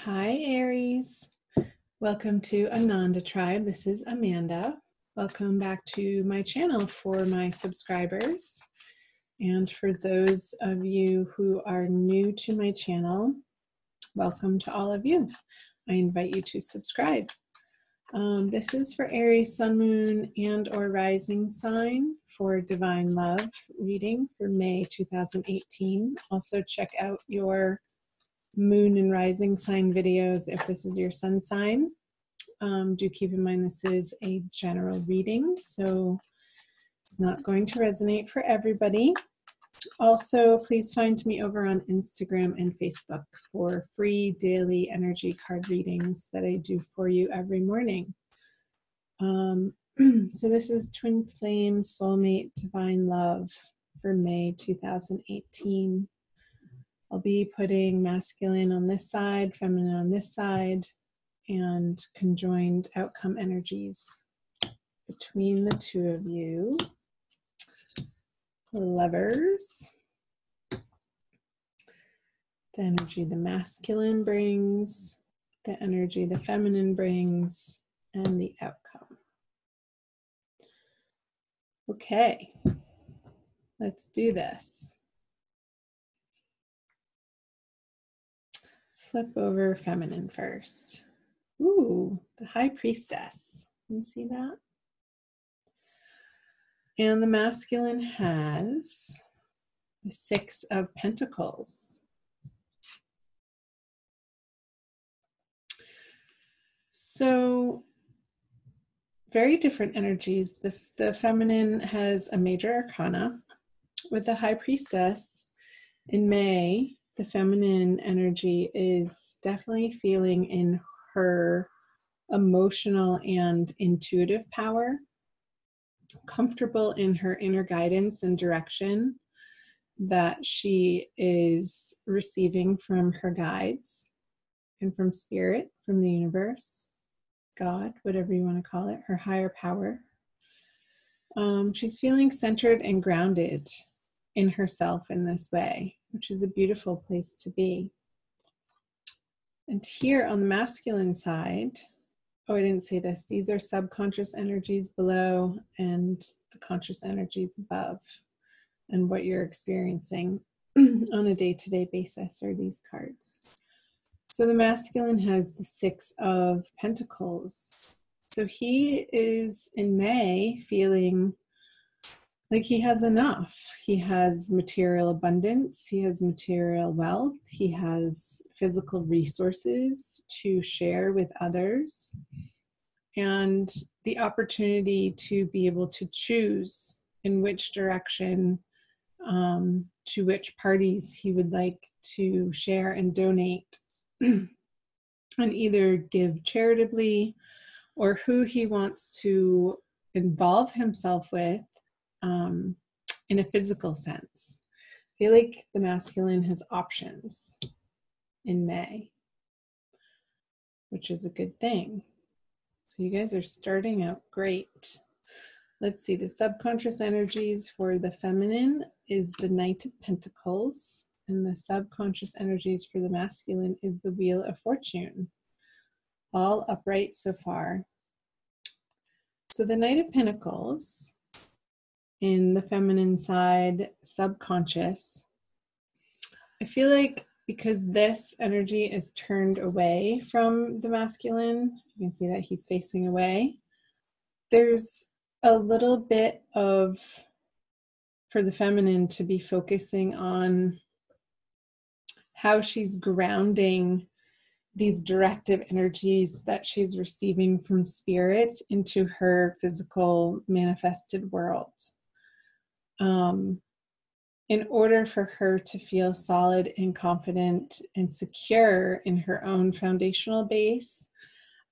Hi, Aries. Welcome to Ananda Tribe. This is Amanda. Welcome back to my channel for my subscribers. And for those of you who are new to my channel, welcome to all of you. I invite you to subscribe. This is for Aries, Sun, Moon, and or Rising sign for Divine Love reading for May 2018. Also check out your Moon and Rising sign videos if this is your sun sign. Do keep in mind this is a general reading, so it's not going to resonate for everybody. Also, please find me over on Instagram and Facebook for free daily energy card readings that I do for you every morning. So this is Twin Flame Soulmate Divine Love for May 2018. I'll be putting masculine on this side, feminine on this side, and conjoined outcome energies between the two of you. Lovers. The energy the masculine brings, the energy the feminine brings, and the outcome. Okay, let's do this. Flip over feminine first. Ooh, the High Priestess. Can you see that? And the masculine has the Six of Pentacles. So, very different energies. The feminine has a major arcana. With the High Priestess in May, the feminine energy is definitely feeling in her emotional and intuitive power, comfortable in her inner guidance and direction that she is receiving from her guides and from spirit, from the universe, God, whatever you want to call it, her higher power. She's feeling centered and grounded in herself in this way, which is a beautiful place to be. And here on the masculine side, oh, I didn't say this, these are subconscious energies below and the conscious energies above, and what you're experiencing on a day-to-day basis are these cards. So the masculine has the Six of Pentacles. So he is in May feeling like he has enough. He has material abundance, he has material wealth, he has physical resources to share with others, and the opportunity to be able to choose in which direction, to which parties he would like to share and donate, and either give charitably or who he wants to involve himself with in a physical sense. I feel like the masculine has options in May, which is a good thing. So you guys are starting out great. Let's see, the subconscious energies for the feminine is the Knight of Pentacles, and the subconscious energies for the masculine is the Wheel of Fortune. All upright so far. So the Knight of Pentacles in the feminine side, subconscious. I feel like because this energy is turned away from the masculine, you can see that he's facing away, there's a little bit of, for the feminine to be focusing on how she's grounding these directive energies that she's receiving from spirit into her physical manifested world. In order for her to feel solid and confident and secure in her own foundational base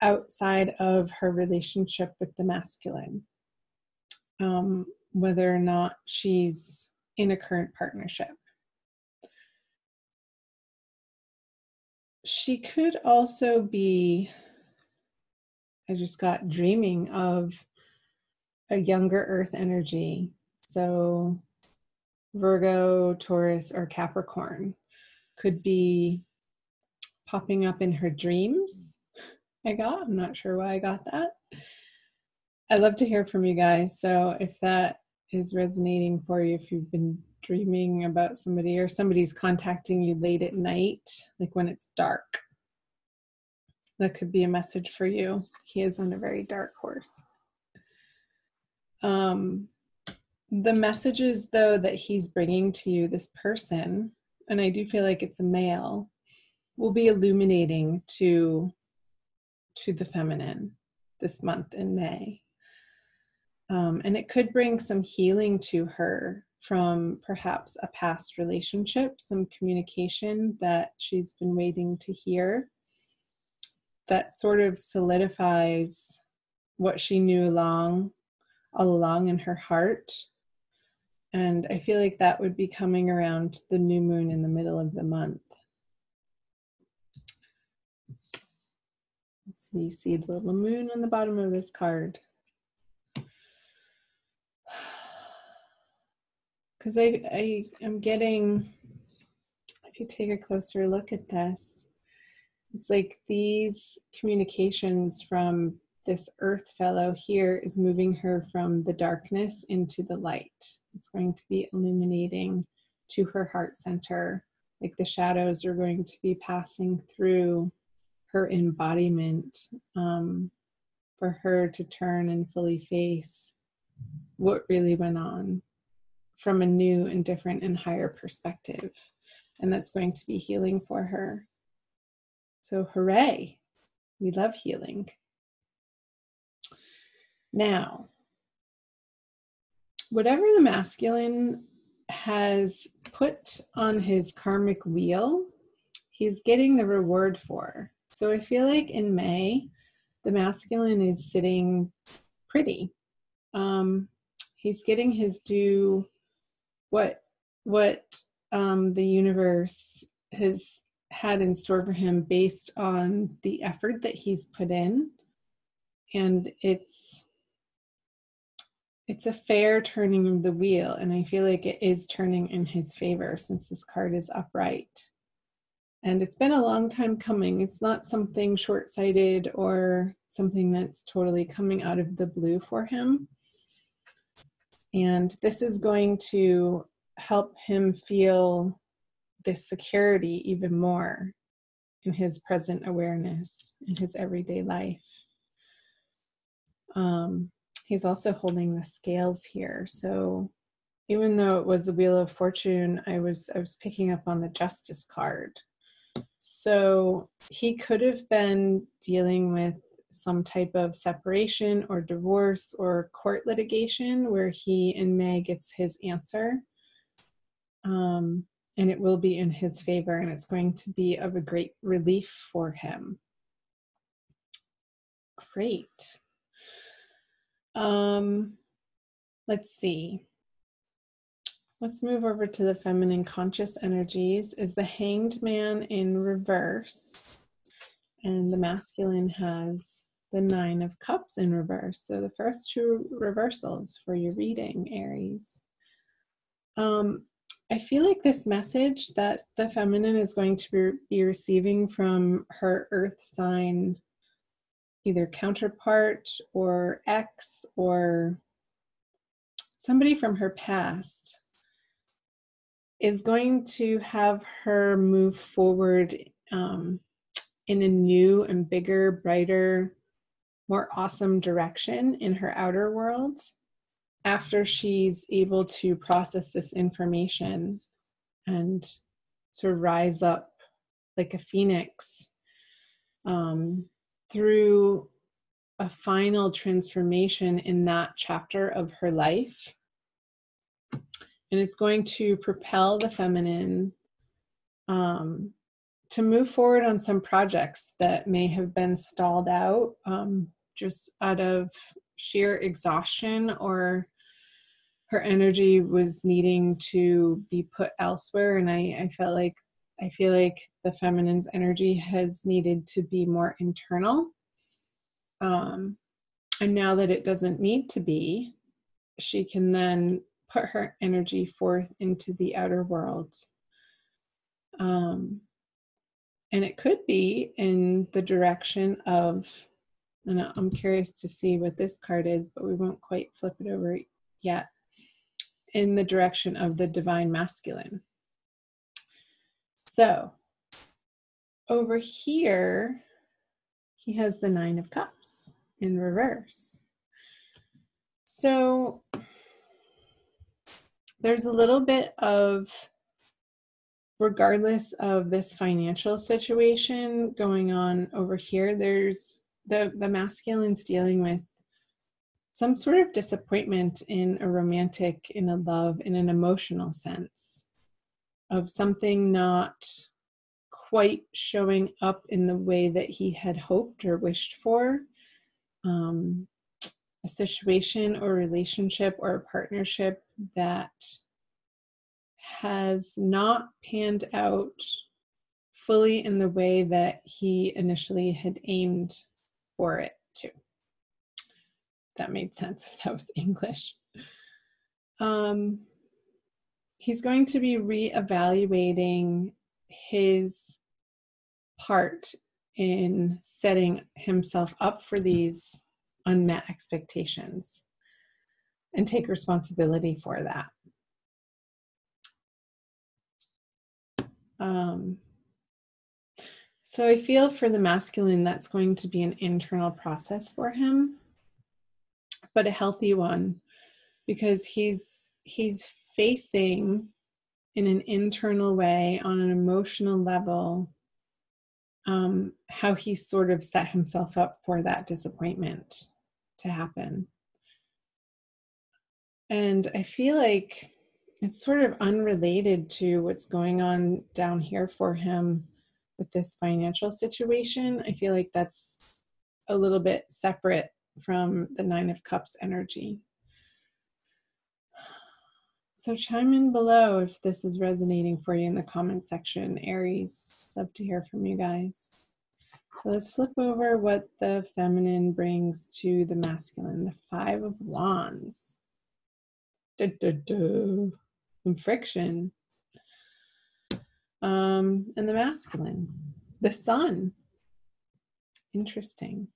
outside of her relationship with the masculine, whether or not she's in a current partnership. She could also be, I just got dreaming of a younger earth energy. So Virgo, Taurus, or Capricorn could be popping up in her dreams. I'm not sure why I got that. I'd love to hear from you guys. So if that is resonating for you, if you've been dreaming about somebody or somebody's contacting you late at night, like when it's dark, that could be a message for you. He is on a very dark horse. The messages, though, that he's bringing to you, this person, and I do feel like it's a male, will be illuminating to the feminine this month in May. And it could bring some healing to her from perhaps a past relationship, some communication that she's been waiting to hear that sort of solidifies what she knew all along in her heart. And I feel like that would be coming around the new moon in the middle of the month. So you see the little moon on the bottom of this card. Because I am getting, if you take a closer look at this, it's like these communications from this earth fellow here is moving her from the darkness into the light. It's going to be illuminating to her heart center. Like the shadows are going to be passing through her embodiment for her to turn and fully face what really went on from a new and different and higher perspective. And that's going to be healing for her. So hooray, we love healing. Now, whatever the masculine has put on his karmic wheel, he's getting the reward for. So I feel like in May, the masculine is sitting pretty. He's getting his due, what the universe has had in store for him based on the effort that he's put in. And it's a fair turning of the wheel, and I feel like it is turning in his favor since this card is upright. And it's been a long time coming. It's not something short-sighted or something that's totally coming out of the blue for him. And this is going to help him feel this security even more in his present awareness, in his everyday life. He's also holding the scales here. So even though it was the Wheel of Fortune, I was picking up on the Justice card. So he could have been dealing with some type of separation or divorce or court litigation where he in May gets his answer. And it will be in his favor, and it's going to be of a great relief for him. Great. Let's see. Let's move over to the feminine conscious energies. Is the Hanged Man in reverse, and the masculine has the Nine of Cups in reverse. So the first two reversals for your reading, Aries. I feel like this message that the feminine is going to be receiving from her earth sign, either counterpart or ex or somebody from her past, is going to have her move forward in a new and bigger, brighter, more awesome direction in her outer world after she's able to process this information and sort of rise up like a phoenix through a final transformation in that chapter of her life. And it's going to propel the feminine to move forward on some projects that may have been stalled out just out of sheer exhaustion, or her energy was needing to be put elsewhere. And I feel like the feminine's energy has needed to be more internal. And now that it doesn't need to be, she can then put her energy forth into the outer world. And it could be in the direction of, and I'm curious to see what this card is, but we won't quite flip it over yet, in the direction of the divine masculine. So over here, he has the Nine of Cups in reverse. So there's a little bit of, regardless of this financial situation going on over here, there's the masculine's dealing with some sort of disappointment in a romantic, in a love, in an emotional sense, of something not quite showing up in the way that he had hoped or wished for. A situation or relationship or a partnership that has not panned out fully in the way that he initially had aimed for it to. That made sense if that was English. He's going to be reevaluating his part in setting himself up for these unmet expectations and take responsibility for that. So I feel for the masculine, that's going to be an internal process for him, but a healthy one, because he's facing in an internal way, on an emotional level, how he sort of set himself up for that disappointment to happen. And I feel like it's sort of unrelated to what's going on down here for him with this financial situation. I feel like that's a little bit separate from the Nine of Cups energy. So chime in below if this is resonating for you in the comment section, Aries. Love to hear from you guys. So let's flip over what the feminine brings to the masculine. The Five of Wands. Some friction. And the masculine. The Sun. Interesting.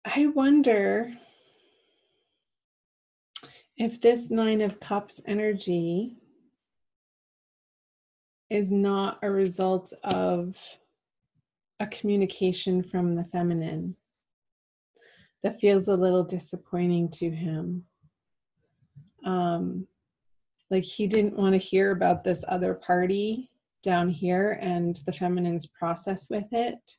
I wonder if this Nine of Cups energy is not a result of a communication from the feminine that feels a little disappointing to him. Like he didn't want to hear about this other party down here and the feminine's process with it.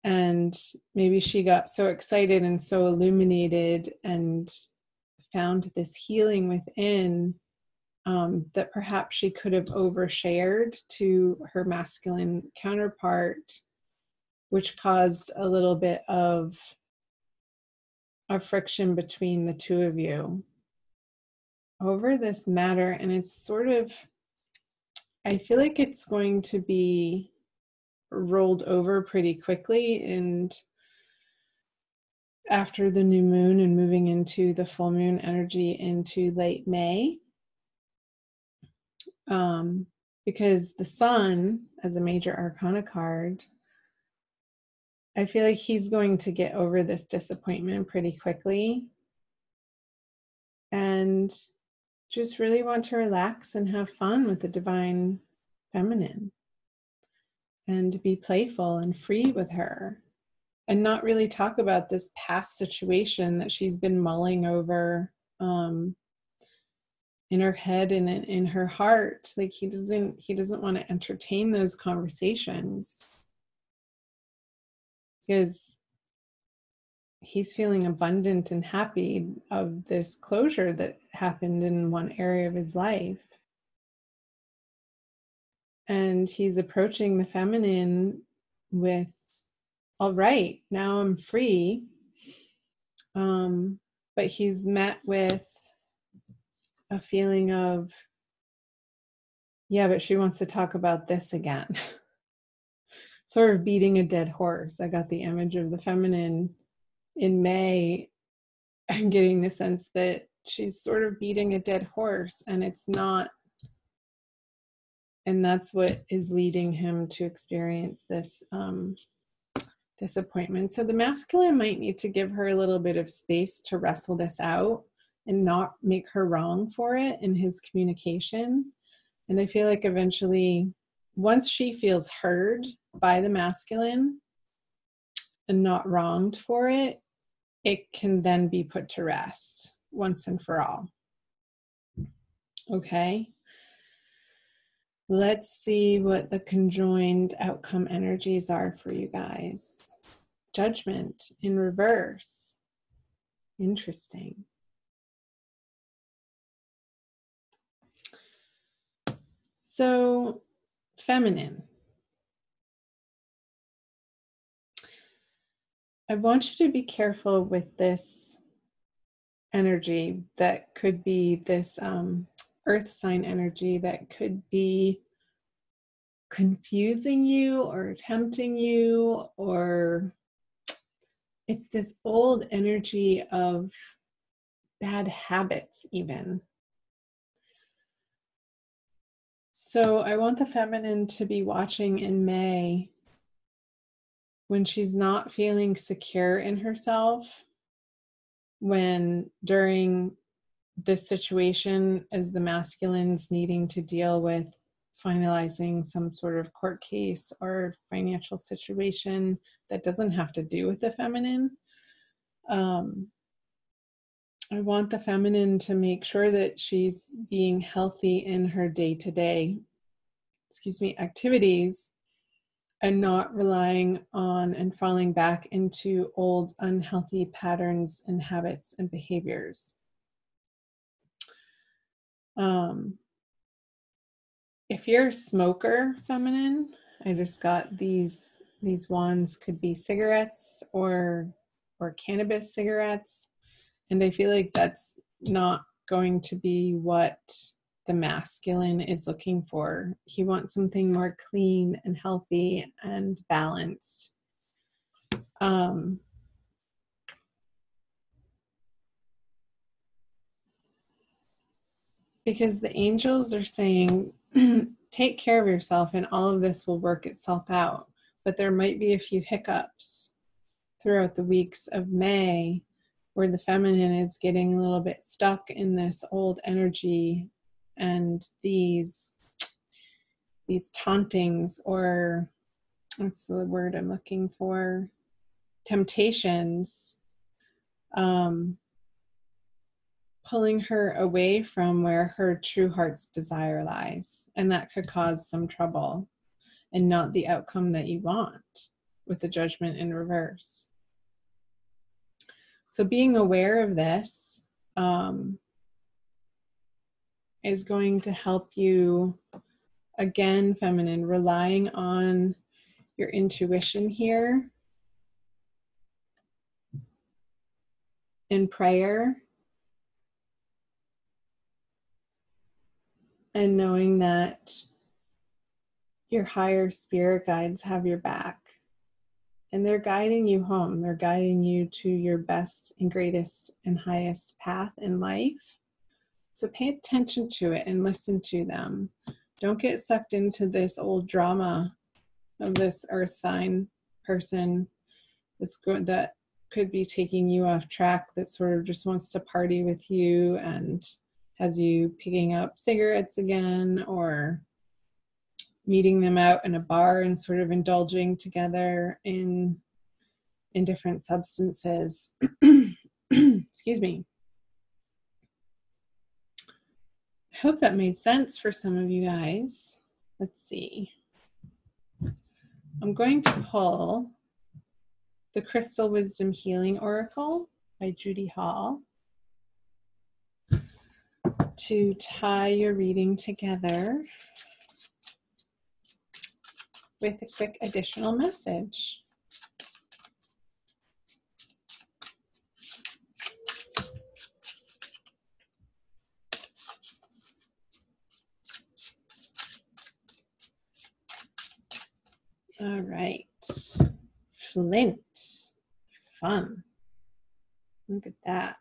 And maybe she got so excited and so illuminated and found this healing within, that perhaps she could have overshared to her masculine counterpart, which caused a little bit of a friction between the two of you over this matter. And it's sort of, I feel like it's going to be rolled over pretty quickly, and after the new moon and moving into the full moon energy into late May, because the Sun, as a major arcana card, I feel like he's going to get over this disappointment pretty quickly and just really want to relax and have fun with the divine feminine and be playful and free with her, and not really talk about this past situation that she's been mulling over in her head and in her heart. Like he doesn't want to entertain those conversations because he's feeling abundant and happy of this closure that happened in one area of his life. And he's approaching the feminine with, all right, now I'm free. But he's met with a feeling of, yeah, but she wants to talk about this again. Sort of beating a dead horse. I got the image of the feminine in May and getting the sense that she's sort of beating a dead horse, and it's not, and that's what is leading him to experience this disappointment. So the masculine might need to give her a little bit of space to wrestle this out and not make her wrong for it in his communication. And I feel like eventually, once she feels heard by the masculine and not wronged for it, it can then be put to rest once and for all. Okay. Let's see what the conjoined outcome energies are for you guys. Judgment in reverse. Interesting. So, feminine. I want you to be careful with this energy that could be this earth sign energy that could be confusing you or tempting you, or it's this old energy of bad habits even. So I want the feminine to be watching in May when she's not feeling secure in herself, when during this situation as the masculine's needing to deal with finalizing some sort of court case or financial situation that doesn't have to do with the feminine. I want the feminine to make sure that she's being healthy in her day-to-day, activities, and not relying on and falling back into old unhealthy patterns and habits and behaviors. If you're a smoker, feminine, I just got these wands, could be cigarettes or cannabis cigarettes, and I feel like that's not going to be what the masculine is looking for. He wants something more clean and healthy and balanced. Because the angels are saying, take care of yourself and all of this will work itself out. But there might be a few hiccups throughout the weeks of May where the feminine is getting a little bit stuck in this old energy and these tauntings, or what's the word I'm looking for? Temptations, pulling her away from where her true heart's desire lies. And that could cause some trouble and not the outcome that you want with the judgment in reverse. So being aware of this is going to help you, again, feminine, relying on your intuition here in prayer, and knowing that your higher spirit guides have your back. And they're guiding you home. They're guiding you to your best and greatest and highest path in life. So pay attention to it and listen to them. Don't get sucked into this old drama of this earth sign person that could be taking you off track, that sort of just wants to party with you and has you picking up cigarettes again, or meeting them out in a bar and sort of indulging together in different substances. Excuse me. I hope that made sense for some of you guys. Let's see. I'm going to pull the Crystal Wisdom Healing Oracle by Judy Hall to tie your reading together with a quick additional message. All right. Flint. Fun. Look at that.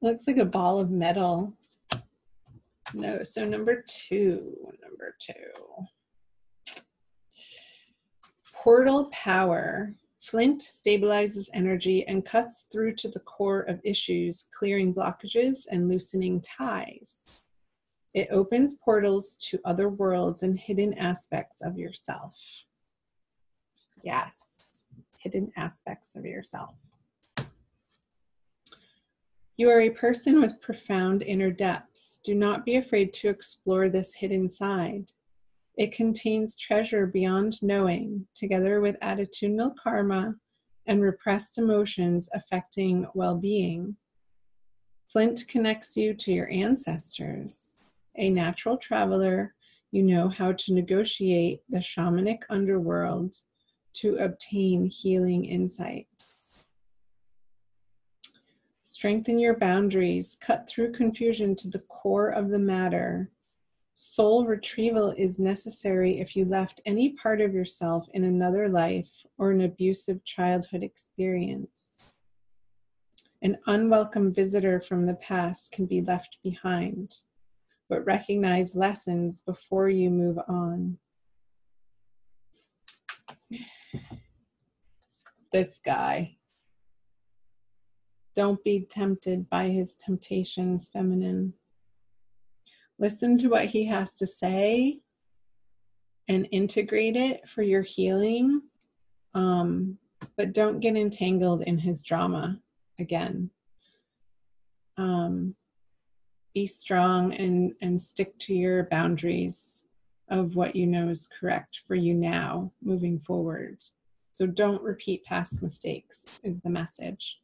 Looks like a ball of metal. No, so number two. Portal power. Flint stabilizes energy and cuts through to the core of issues, clearing blockages and loosening ties. It opens portals to other worlds and hidden aspects of yourself. Yes, hidden aspects of yourself. You are a person with profound inner depths. Do not be afraid to explore this hidden side. It contains treasure beyond knowing, together with attitudinal karma and repressed emotions affecting well-being. Flint connects you to your ancestors. A natural traveler, you know how to negotiate the shamanic underworld to obtain healing insights. Strengthen your boundaries, cut through confusion to the core of the matter. Soul retrieval is necessary if you left any part of yourself in another life or an abusive childhood experience. An unwelcome visitor from the past can be left behind, but recognize lessons before you move on. This guy. Don't be tempted by his temptations, feminine. Listen to what he has to say and integrate it for your healing. But don't get entangled in his drama again. Be strong and stick to your boundaries of what you know is correct for you now, moving forward. So don't repeat past mistakes is the message.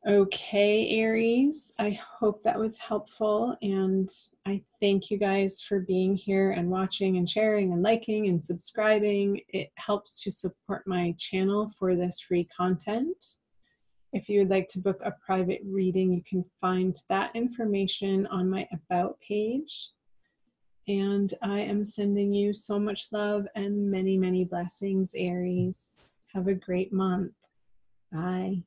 Okay, Aries, I hope that was helpful, and I thank you guys for being here and watching and sharing and liking and subscribing. It helps to support my channel for this free content. If you would like to book a private reading, you can find that information on my About page. And I am sending you so much love and many, many blessings, Aries. Have a great month. Bye.